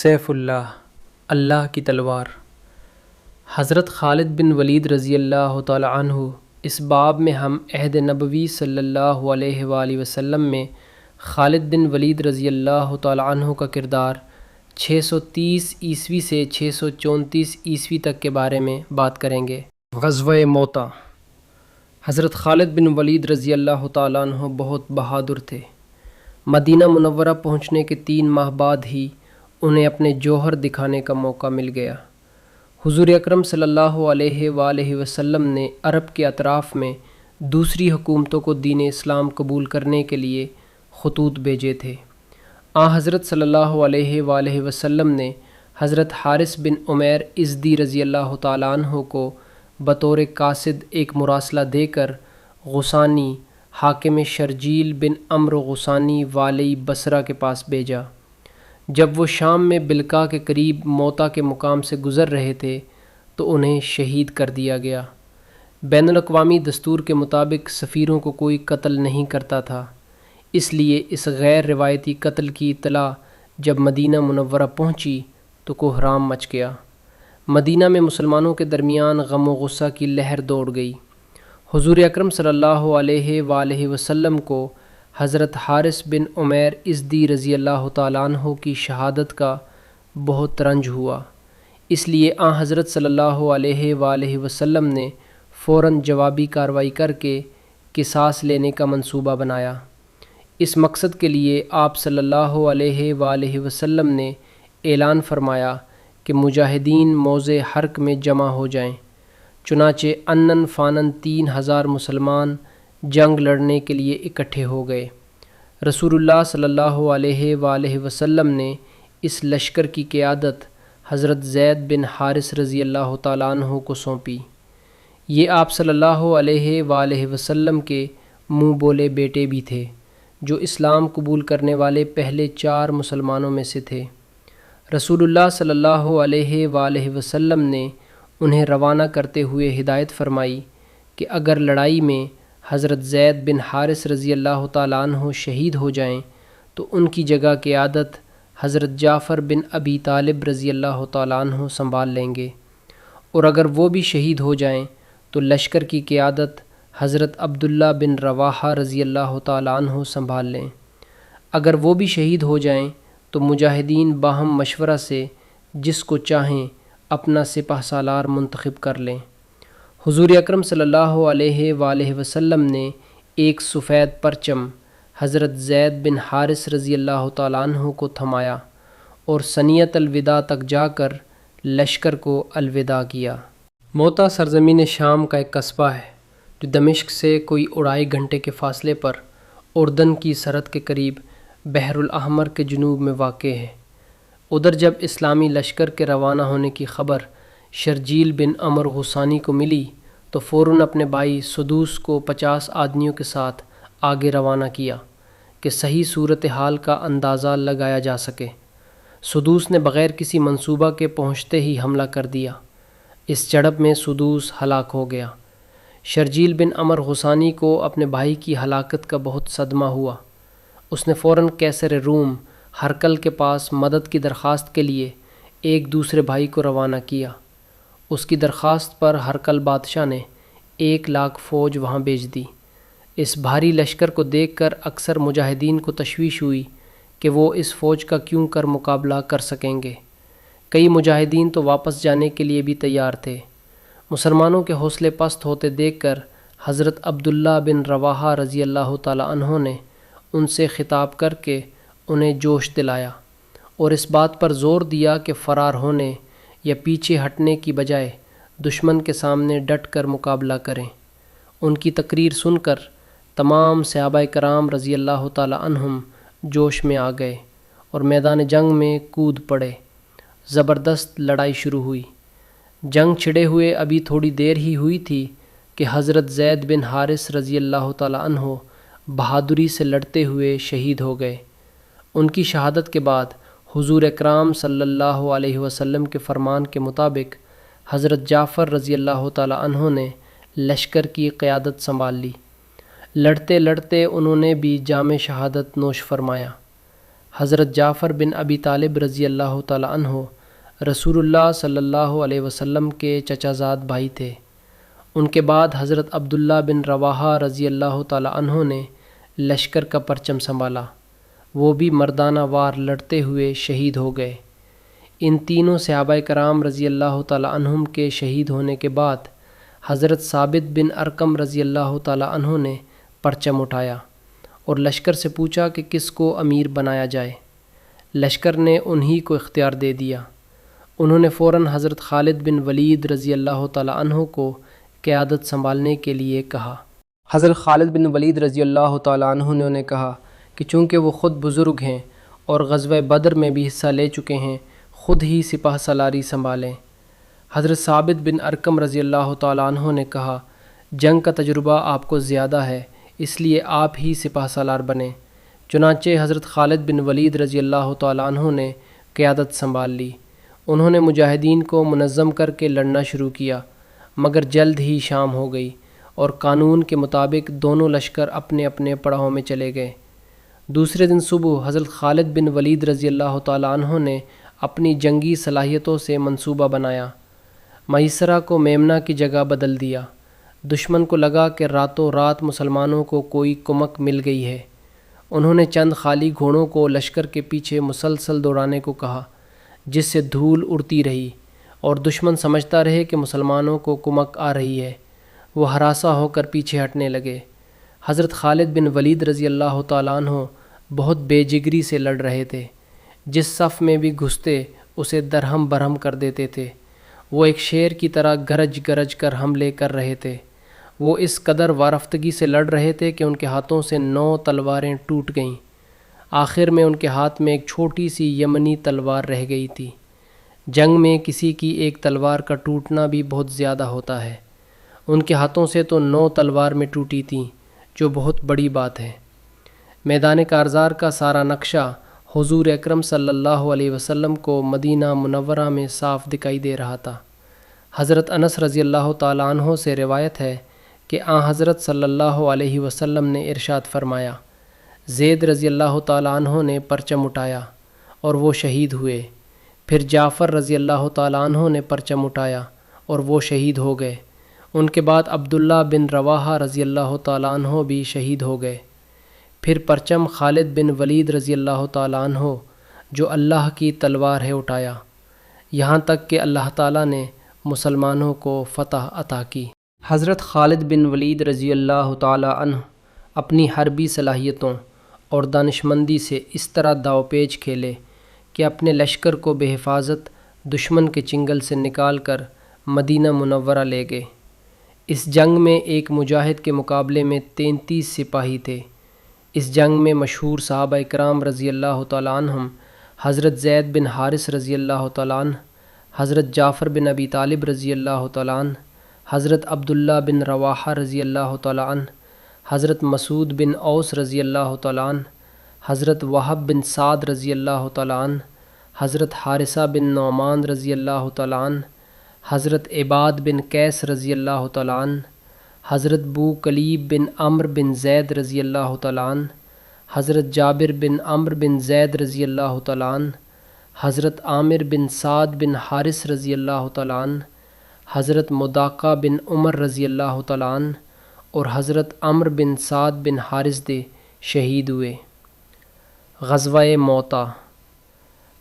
سیف اللہ، اللہ کی تلوار۔ حضرت خالد بن ولید رضی اللہ تعالی عنہ۔ اس باب میں ہم عہد نبوی صلی اللہ علیہ وآلہ وسلم میں خالد بن ولید رضی اللہ تعالی عنہ کا کردار 630 عیسوی سے 634 عیسوی تک کے بارے میں بات کریں گے۔ غزوہ موتا۔ حضرت خالد بن ولید رضی اللہ تعالی عنہ بہت بہادر تھے۔ مدینہ منورہ پہنچنے کے 3 ماہ بعد ہی انہیں اپنے جوہر دکھانے کا موقع مل گیا۔ حضور اکرم صلی اللہ علیہ وآلہ وسلم نے عرب کے اطراف میں دوسری حکومتوں کو دین اسلام قبول کرنے کے لیے خطوط بھیجے تھے۔ حضرت صلی اللہ علیہ وآلہ وسلم نے حضرت حارث بن عمیر ازدی رضی اللہ تعالیٰ عنہ کو بطور قاصد ایک مراسلہ دے کر غسانی حاکم شرجیل بن عمرو غسانی والی بصرہ کے پاس بھیجا۔ جب وہ شام میں بلقاء کے قریب موتا کے مقام سے گزر رہے تھے تو انہیں شہید کر دیا گیا۔ بین الاقوامی دستور کے مطابق سفیروں کو کوئی قتل نہیں کرتا تھا، اس لیے اس غیر روایتی قتل کی اطلاع جب مدینہ منورہ پہنچی تو کوہرام مچ گیا۔ مدینہ میں مسلمانوں کے درمیان غم و غصہ کی لہر دوڑ گئی۔ حضور اکرم صلی اللہ علیہ وآلہ وسلم کو حضرت حارث بن عمیر ازدی رضی اللہ تعالیٰ عنہ کی شہادت کا بہت رنج ہوا، اس لیے حضرت صلی اللہ علیہ وآلہ وسلم نے فوراً جوابی کارروائی کر کے قصاص لینے کا منصوبہ بنایا۔ اس مقصد کے لیے آپ صلی اللہ علیہ وآلہ وسلم نے اعلان فرمایا کہ مجاہدین موضع حرق میں جمع ہو جائیں۔ چنانچہ انن فانن 3000 مسلمان جنگ لڑنے کے لیے اکٹھے ہو گئے۔ رسول اللہ صلی اللہ علیہ وآلہ وسلم نے اس لشکر کی قیادت حضرت زید بن حارث رضی اللہ تعالیٰ عنہ کو سونپی۔ یہ آپ صلی اللہ علیہ وآلہ وسلم کے منہ بولے بیٹے بھی تھے، جو اسلام قبول کرنے والے پہلے 4 مسلمانوں میں سے تھے۔ رسول اللہ صلی اللہ علیہ وآلہ وسلم نے انہیں روانہ کرتے ہوئے ہدایت فرمائی کہ اگر لڑائی میں حضرت زید بن حارث رضی اللہ تعالیٰ عنہ شہید ہو جائیں تو ان کی جگہ قیادت حضرت جعفر بن ابی طالب رضی اللہ تعالیٰ عنہ سنبھال لیں گے، اور اگر وہ بھی شہید ہو جائیں تو لشکر کی قیادت حضرت عبداللہ بن رواحہ رضی اللہ تعالیٰ عنہ سنبھال لیں۔ اگر وہ بھی شہید ہو جائیں تو مجاہدین باہم مشورہ سے جس کو چاہیں اپنا سپہ سالار منتخب کر لیں۔ حضور اکرم صلی اللہ علیہ وآلہ وسلم نے ایک سفید پرچم حضرت زید بن حارث رضی اللہ تعالیٰ عنہ کو تھمایا اور ثنیۃ الوداع تک جا کر لشکر کو الوداع کیا۔ موتا سرزمین شام کا ایک قصبہ ہے جو دمشق سے کوئی 2.5 گھنٹے کے فاصلے پر اردن کی سرحد کے قریب بحر الاحمر کے جنوب میں واقع ہے۔ ادھر جب اسلامی لشکر کے روانہ ہونے کی خبر شرجیل بن عمرو غسانی کو ملی تو فوراً اپنے بھائی سدوس کو 50 آدمیوں کے ساتھ آگے روانہ کیا کہ صحیح صورتحال کا اندازہ لگایا جا سکے۔ سدوس نے بغیر کسی منصوبہ کے پہنچتے ہی حملہ کر دیا۔ اس جھڑپ میں سدوس ہلاک ہو گیا۔ شرجیل بن عمرو غسانی کو اپنے بھائی کی ہلاکت کا بہت صدمہ ہوا۔ اس نے فوراً قیصر روم ہرقل کے پاس مدد کی درخواست کے لیے ایک دوسرے بھائی کو روانہ کیا۔ اس کی درخواست پر ہرقل بادشاہ نے 1,00,000 فوج وہاں بھیج دی۔ اس بھاری لشکر کو دیکھ کر اکثر مجاہدین کو تشویش ہوئی کہ وہ اس فوج کا کیوں کر مقابلہ کر سکیں گے۔ کئی مجاہدین تو واپس جانے کے لیے بھی تیار تھے۔ مسلمانوں کے حوصلے پست ہوتے دیکھ کر حضرت عبداللہ بن رواحہ رضی اللہ تعالیٰ عنہ نے ان سے خطاب کر کے انہیں جوش دلایا اور اس بات پر زور دیا کہ فرار ہونے یا پیچھے ہٹنے کی بجائے دشمن کے سامنے ڈٹ کر مقابلہ کریں۔ ان کی تقریر سن کر تمام صحابہ کرام رضی اللہ تعالیٰ عنہم جوش میں آ گئے اور میدان جنگ میں کود پڑے۔ زبردست لڑائی شروع ہوئی۔ جنگ چھڑے ہوئے ابھی تھوڑی دیر ہی ہوئی تھی کہ حضرت زید بن حارث رضی اللہ تعالیٰ عنہ بہادری سے لڑتے ہوئے شہید ہو گئے۔ ان کی شہادت کے بعد حضور اکرام صلی اللہ علیہ وسلم کے فرمان کے مطابق حضرت جعفر رضی اللہ تعالیٰ عنہ نے لشکر کی قیادت سنبھال لی۔ لڑتے لڑتے انہوں نے بھی جام شہادت نوش فرمایا۔ حضرت جعفر بن ابی طالب رضی اللہ تعالی عنہ رسول اللہ صلی اللہ علیہ وسلم کے چچا زاد بھائی تھے۔ ان کے بعد حضرت عبداللہ بن رواحہ رضی اللہ تعالی عنہ نے لشکر کا پرچم سنبھالا، وہ بھی مردانہ وار لڑتے ہوئے شہید ہو گئے۔ ان تینوں صحابہ کرام رضی اللہ تعالی عنہم کے شہید ہونے کے بعد حضرت ثابت بن ارقم رضی اللہ تعالی عنہ نے پرچم اٹھایا اور لشکر سے پوچھا کہ کس کو امیر بنایا جائے۔ لشکر نے انہی کو اختیار دے دیا۔ انہوں نے فوراً حضرت خالد بن ولید رضی اللہ تعالی عنہ کو قیادت سنبھالنے کے لیے کہا۔ حضرت خالد بن ولید رضی اللہ تعالی عنہ نے انہیں کہا کہ چونکہ وہ خود بزرگ ہیں اور غزوہ بدر میں بھی حصہ لے چکے ہیں، خود ہی سپہ سالاری سنبھالیں۔ حضرت ثابت بن ارقم رضی اللہ تعالی عنہ نے کہا جنگ کا تجربہ آپ کو زیادہ ہے، اس لیے آپ ہی سپہ سالار بنیں۔ چنانچہ حضرت خالد بن ولید رضی اللہ تعالی عنہ نے قیادت سنبھال لی۔ انہوں نے مجاہدین کو منظم کر کے لڑنا شروع کیا، مگر جلد ہی شام ہو گئی اور قانون کے مطابق دونوں لشکر اپنے اپنے پڑاؤں میں چلے گئے۔ دوسرے دن صبح حضرت خالد بن ولید رضی اللہ تعالی عنہ نے اپنی جنگی صلاحیتوں سے منصوبہ بنایا، میسرہ کو میمنہ کی جگہ بدل دیا۔ دشمن کو لگا کہ راتوں رات مسلمانوں کو کوئی کمک مل گئی ہے۔ انہوں نے چند خالی گھوڑوں کو لشکر کے پیچھے مسلسل دوڑانے کو کہا، جس سے دھول اڑتی رہی اور دشمن سمجھتا رہے کہ مسلمانوں کو کمک آ رہی ہے۔ وہ ہراساں ہو کر پیچھے ہٹنے لگے۔ حضرت خالد بن ولید رضی اللہ تعالیٰ عنہ بہت بے جگری سے لڑ رہے تھے، جس صف میں بھی گھستے اسے درہم برہم کر دیتے تھے۔ وہ ایک شیر کی طرح گرج گرج کر حملے کر رہے تھے۔ وہ اس قدر وارفتگی سے لڑ رہے تھے کہ ان کے ہاتھوں سے 9 تلواریں ٹوٹ گئیں۔ آخر میں ان کے ہاتھ میں ایک چھوٹی سی یمنی تلوار رہ گئی تھی۔ جنگ میں کسی کی ایک تلوار کا ٹوٹنا بھی بہت زیادہ ہوتا ہے۔ ان کے ہاتھوں سے تو 9 تلوار میں ٹوٹی تھیں، جو بہت بڑی بات ہے۔ میدان کارزار کا سارا نقشہ حضور اکرم صلی اللہ علیہ وسلم کو مدینہ منورہ میں صاف دکھائی دے رہا تھا۔ حضرت انس رضی اللہ تعالیٰ عنہ سے روایت ہے کہ آن حضرت صلی اللہ علیہ وسلم نے ارشاد فرمایا، زید رضی اللہ تعالیٰ عنہ نے پرچم اٹھایا اور وہ شہید ہوئے۔ پھر جعفر رضی اللہ تعالیٰ عنہ نے پرچم اٹھایا اور وہ شہید ہو گئے۔ ان کے بعد عبداللہ بن رواحہ رضی اللہ تعالیٰ عنہ بھی شہید ہو گئے۔ پھر پرچم خالد بن ولید رضی اللہ تعالیٰ عنہ جو اللہ کی تلوار ہے اٹھایا، یہاں تک کہ اللہ تعالیٰ نے مسلمانوں کو فتح عطا کی۔ حضرت خالد بن ولید رضی اللہ تعالیٰ عنہ اپنی حربی صلاحیتوں اور دانشمندی سے اس طرح داؤ پیچ کھیلے کہ اپنے لشکر کو بے حفاظت دشمن کے چنگل سے نکال کر مدینہ منورہ لے گئے۔ اس جنگ میں ایک مجاہد کے مقابلے میں 33 سپاہی تھے۔ اس جنگ میں مشہور صحابہ کرام رضی اللہ تعالیٰ عنہم حضرت زید بن حارث رضی اللہ تعالیٰ عنہ، حضرت جعفر بن ابی طالب رضی اللہ تعالیٰ عنہ، حضرت عبداللہ بن رواحہ رضی اللہ تعالیٰ عنہ، حضرت مسعود بن اوس رضی اللہ تعالیٰ عنہ، حضرت وہب بن سعد رضی اللہ تعالیٰ عنہ، حضرت حارثہ بن نعمان رضی اللہ تعالیٰ عنہ، حضرت عباد بن قیس رضی اللہ تعالیٰ عنہ، حضرت بو کلیب بن عمرو بن زید رضی اللہ تعالیٰ عنہ، حضرت جابر بن عمرو بن زید رضی اللہ تعالیٰ عنہ، حضرت عامر بن سعد بن حارث رضی اللہ تعالیٰ عنہ، حضرت مداقہ بن عمر رضی اللہ تعالیٰ عنہ اور حضرت عمرو بن سعد بن حارث دے شہید ہوئے۔ غزوہ موطا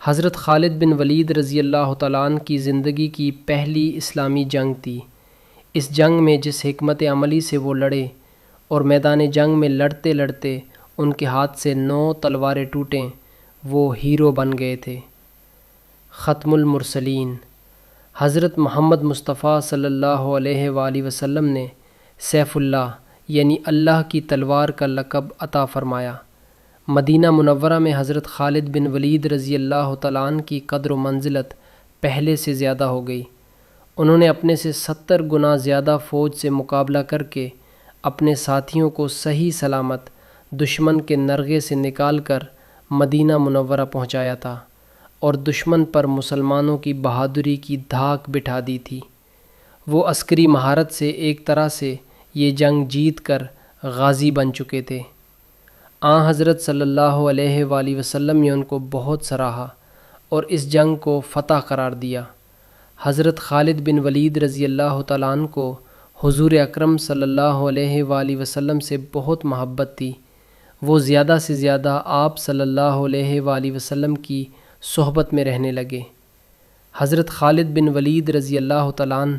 حضرت خالد بن ولید رضی اللہ تعالیٰ عنہ کی زندگی کی پہلی اسلامی جنگ تھی۔ اس جنگ میں جس حکمت عملی سے وہ لڑے اور میدان جنگ میں لڑتے لڑتے ان کے ہاتھ سے 9 تلواریں ٹوٹیں، وہ ہیرو بن گئے تھے۔ ختم المرسلین حضرت محمد مصطفیٰ صلی اللہ علیہ وآلہ وسلم نے سیف اللہ یعنی اللہ کی تلوار کا لقب عطا فرمایا۔ مدینہ منورہ میں حضرت خالد بن ولید رضی اللہ تعالیٰ عنہ کی قدر و منزلت پہلے سے زیادہ ہو گئی۔ انہوں نے اپنے سے 70 گنا زیادہ فوج سے مقابلہ کر کے اپنے ساتھیوں کو صحیح سلامت دشمن کے نرغے سے نکال کر مدینہ منورہ پہنچایا تھا اور دشمن پر مسلمانوں کی بہادری کی دھاک بٹھا دی تھی۔ وہ عسکری مہارت سے ایک طرح سے یہ جنگ جیت کر غازی بن چکے تھے۔ حضرت صلی اللہ علیہ وآلہ وسلم نے ان کو بہت سراہا اور اس جنگ کو فتح قرار دیا۔ حضرت خالد بن ولید رضی اللہ تعالیٰ عنہ کو حضور اکرم صلی اللہ علیہ وآلہ وسلم سے بہت محبت تھی۔ وہ زیادہ سے زیادہ آپ صلی اللہ علیہ وآلہ وسلم کی صحبت میں رہنے لگے۔ حضرت خالد بن ولید رضی اللہ تعالیٰ عنہ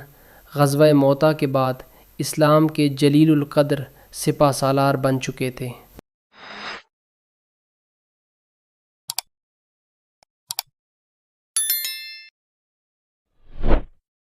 غزوہ موطا کے بعد اسلام کے جلیل القدر سپہ سالار بن چکے تھے۔